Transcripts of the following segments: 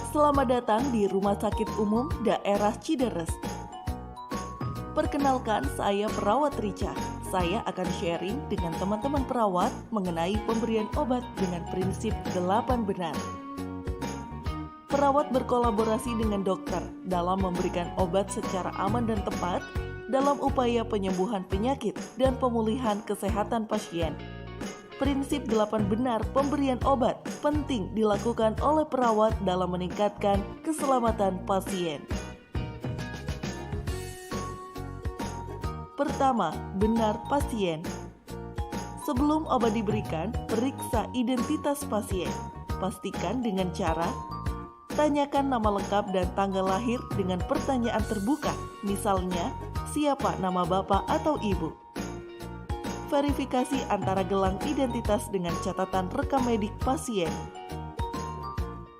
Selamat datang di Rumah Sakit Umum Daerah Cideres. Perkenalkan, saya Perawat Rica. Saya akan sharing dengan teman-teman perawat mengenai pemberian obat dengan prinsip 8 benar. Perawat berkolaborasi dengan dokter dalam memberikan obat secara aman dan tepat dalam upaya penyembuhan penyakit dan pemulihan kesehatan pasien. Prinsip 8 benar pemberian obat penting dilakukan oleh perawat dalam meningkatkan keselamatan pasien. Pertama, benar pasien. Sebelum obat diberikan, periksa identitas pasien. Pastikan dengan cara tanyakan nama lengkap dan tanggal lahir dengan pertanyaan terbuka, misalnya, siapa nama bapak atau ibu. Verifikasi antara gelang identitas dengan catatan rekam medik pasien.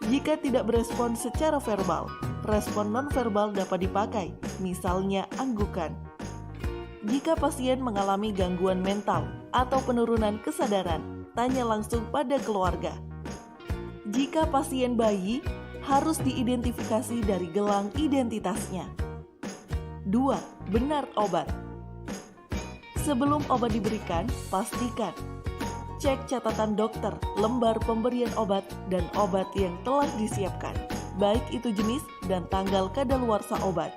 Jika tidak berespon secara verbal, respon nonverbal dapat dipakai, misalnya anggukan. Jika pasien mengalami gangguan mental atau penurunan kesadaran, tanya langsung pada keluarga. Jika pasien bayi, harus diidentifikasi dari gelang identitasnya. 2. Benar obat. Sebelum obat diberikan, pastikan cek catatan dokter, lembar pemberian obat, dan obat yang telah disiapkan, baik itu jenis dan tanggal kadaluarsa obat.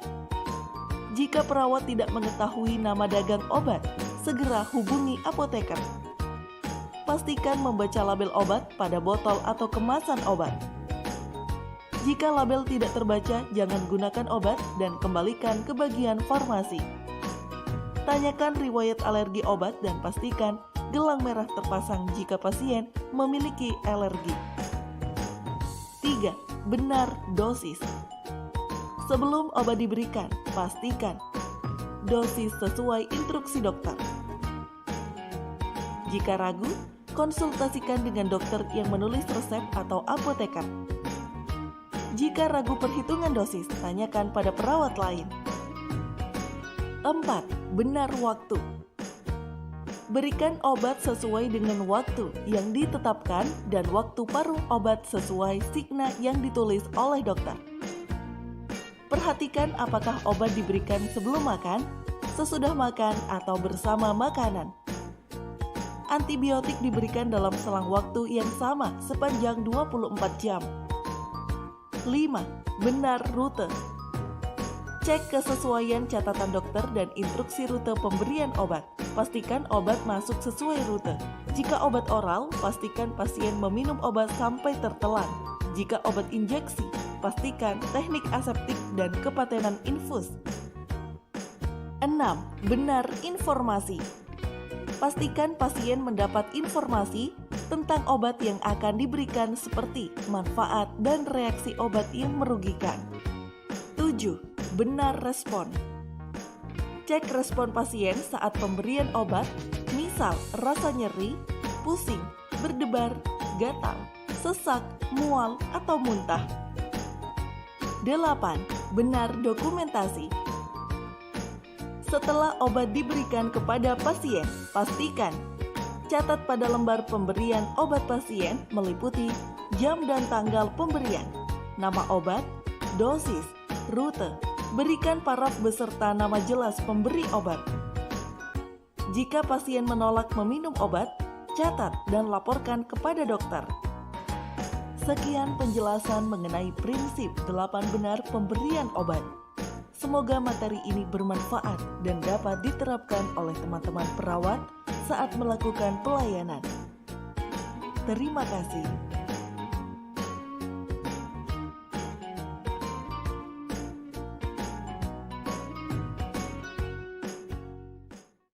Jika perawat tidak mengetahui nama dagang obat, segera hubungi apoteker. Pastikan membaca label obat pada botol atau kemasan obat. Jika label tidak terbaca, jangan gunakan obat dan kembalikan ke bagian farmasi. Tanyakan riwayat alergi obat dan pastikan gelang merah terpasang jika pasien memiliki alergi. 3. Benar dosis. Sebelum obat diberikan, pastikan dosis sesuai instruksi dokter. Jika ragu, konsultasikan dengan dokter yang menulis resep atau apoteker. Jika ragu perhitungan dosis, tanyakan pada perawat lain. 4. Benar waktu. Berikan obat sesuai dengan waktu yang ditetapkan dan waktu paruh obat sesuai signa yang ditulis oleh dokter. Perhatikan apakah obat diberikan sebelum makan, sesudah makan, atau bersama makanan. Antibiotik diberikan dalam selang waktu yang sama sepanjang 24 jam. 5. Benar rute. Cek kesesuaian catatan dokter dan instruksi rute pemberian obat. Pastikan obat masuk sesuai rute. Jika obat oral, pastikan pasien meminum obat sampai tertelan. Jika obat injeksi, pastikan teknik aseptik dan kepatenan infus. 6. Benar informasi. Pastikan pasien mendapat informasi tentang obat yang akan diberikan seperti manfaat dan reaksi obat yang merugikan. 7. Benar respon. Cek respon pasien saat pemberian obat, misal rasa nyeri, pusing, berdebar, gatal, sesak, mual, atau muntah. 8. Benar dokumentasi. Setelah obat diberikan kepada pasien, pastikan catat pada lembar pemberian obat pasien meliputi jam dan tanggal pemberian, nama obat, dosis, rute. Berikan paraf beserta nama jelas pemberi obat. Jika pasien menolak meminum obat, catat dan laporkan kepada dokter. Sekian penjelasan mengenai prinsip 8 benar pemberian obat. Semoga materi ini bermanfaat dan dapat diterapkan oleh teman-teman perawat saat melakukan pelayanan. Terima kasih.